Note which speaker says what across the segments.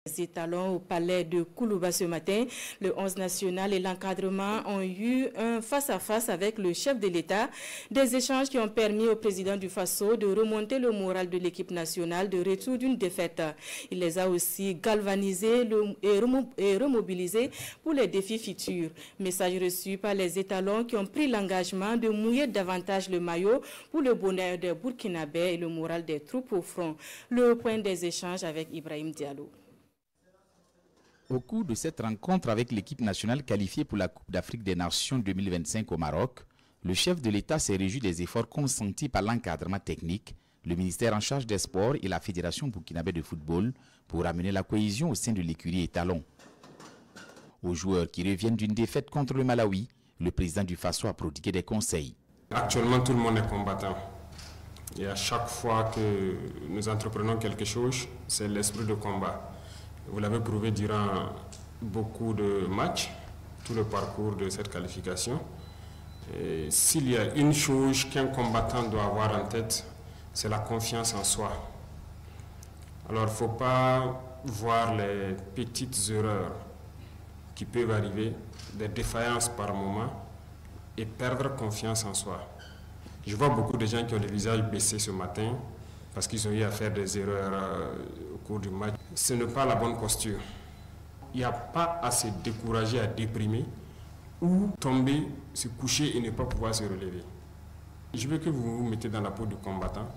Speaker 1: Les étalons au palais de Koulouba ce matin, le 11 national et l'encadrement ont eu un face-à-face avec le chef de l'État. Des échanges qui ont permis au président du Faso de remonter le moral de l'équipe nationale de retour d'une défaite. Il les a aussi galvanisés et remobilisés pour les défis futurs. Message reçu par les étalons qui ont pris l'engagement de mouiller davantage le maillot pour le bonheur des Burkinabés et le moral des troupes au front. Le point des échanges avec Ibrahim Diallo.
Speaker 2: Au cours de cette rencontre avec l'équipe nationale qualifiée pour la Coupe d'Afrique des Nations 2025 au Maroc, le chef de l'État s'est réjoui des efforts consentis par l'encadrement technique, le ministère en charge des sports et la Fédération burkinabé de football pour amener la cohésion au sein de l'écurie étalon. Aux joueurs qui reviennent d'une défaite contre le Malawi, le président du Faso a prodigué des conseils.
Speaker 3: Actuellement, tout le monde est combattant. Et à chaque fois que nous entreprenons quelque chose, c'est l'esprit de combat. Vous l'avez prouvé durant beaucoup de matchs, tout le parcours de cette qualification. S'il y a une chose qu'un combattant doit avoir en tête, c'est la confiance en soi. Alors il ne faut pas voir les petites erreurs qui peuvent arriver, des défaillances par moment, et perdre confiance en soi. Je vois beaucoup de gens qui ont le visage baissé ce matin parce qu'ils ont eu à faire des erreurs au cours du match. Ce n'est pas la bonne posture. Il n'y a pas à se décourager, à déprimer ou tomber, se coucher et ne pas pouvoir se relever. Je veux que vous vous mettez dans la peau du combattant.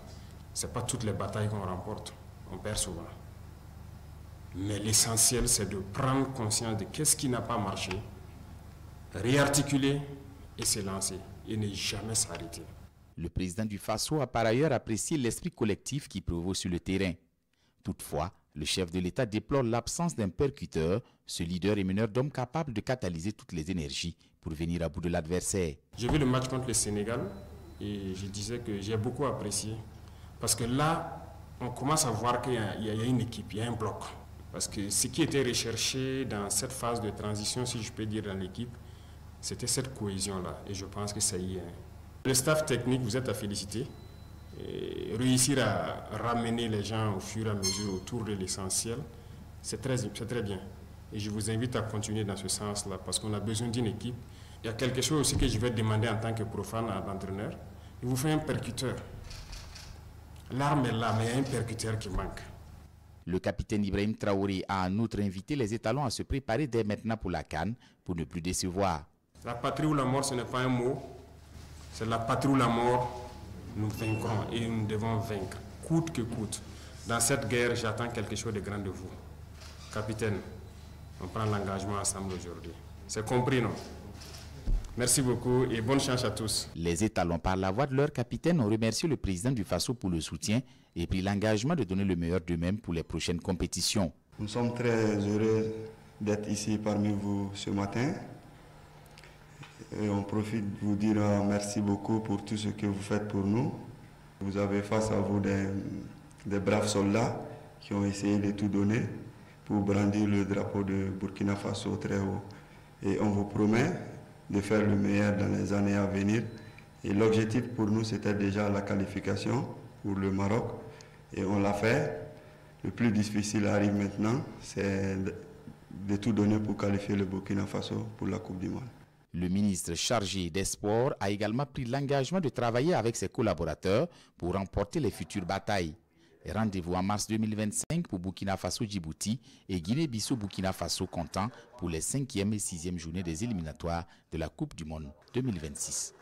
Speaker 3: Ce n'est pas toutes les batailles qu'on remporte, on perd souvent. Mais l'essentiel, c'est de prendre conscience de qu'est-ce qui n'a pas marché, réarticuler et se lancer et ne jamais s'arrêter.
Speaker 2: Le président du Faso a par ailleurs apprécié l'esprit collectif qui prévaut sur le terrain. Toutefois, le chef de l'État déplore l'absence d'un percuteur, ce leader et meneur d'hommes capable de catalyser toutes les énergies pour venir à bout de l'adversaire.
Speaker 3: J'ai vu le match contre le Sénégal et je disais que j'ai beaucoup apprécié. Parce que là, on commence à voir qu'il y a une équipe, il y a un bloc. Parce que ce qui était recherché dans cette phase de transition, si je peux dire, dans l'équipe, c'était cette cohésion-là. Et je pense que ça y est. Le staff technique, vous êtes à féliciter. Et réussir à ramener les gens au fur et à mesure autour de l'essentiel, c'est très bien. Et je vous invite à continuer dans ce sens-là parce qu'on a besoin d'une équipe. Il y a quelque chose aussi que je vais demander en tant que profane à l'entraîneur. Il vous fait un percuteur. L'arme est là, mais il y a un percuteur qui manque.
Speaker 2: Le capitaine Ibrahim Traoré a en outre invité les étalons à se préparer dès maintenant pour la CAN pour ne plus décevoir.
Speaker 3: La patrie ou la mort, ce n'est pas un mot. C'est la patrie ou la mort. Nous vaincrons et nous devons vaincre, coûte que coûte. Dans cette guerre, j'attends quelque chose de grand de vous. Capitaine, on prend l'engagement ensemble aujourd'hui. C'est compris, non? Merci beaucoup et bonne chance à tous.
Speaker 2: Les étalons, par la voix de leur capitaine, ont remercié le président du Faso pour le soutien et pris l'engagement de donner le meilleur d'eux-mêmes pour les prochaines compétitions.
Speaker 4: Nous sommes très heureux d'être ici parmi vous ce matin. Et on profite de vous dire merci beaucoup pour tout ce que vous faites pour nous. Vous avez face à vous des braves soldats qui ont essayé de tout donner pour brandir le drapeau de Burkina Faso très haut. Et on vous promet de faire le meilleur dans les années à venir. Et l'objectif pour nous, c'était déjà la qualification pour le Maroc. Et on l'a fait. Le plus difficile arrive maintenant, c'est de tout donner pour qualifier le Burkina Faso pour la Coupe du Monde.
Speaker 2: Le ministre chargé des Sports a également pris l'engagement de travailler avec ses collaborateurs pour remporter les futures batailles. Rendez-vous en mars 2025 pour Burkina Faso-Djibouti et Guinée-Bissau-Burkina Faso comptant pour les 5e et 6e journées des éliminatoires de la Coupe du Monde 2026.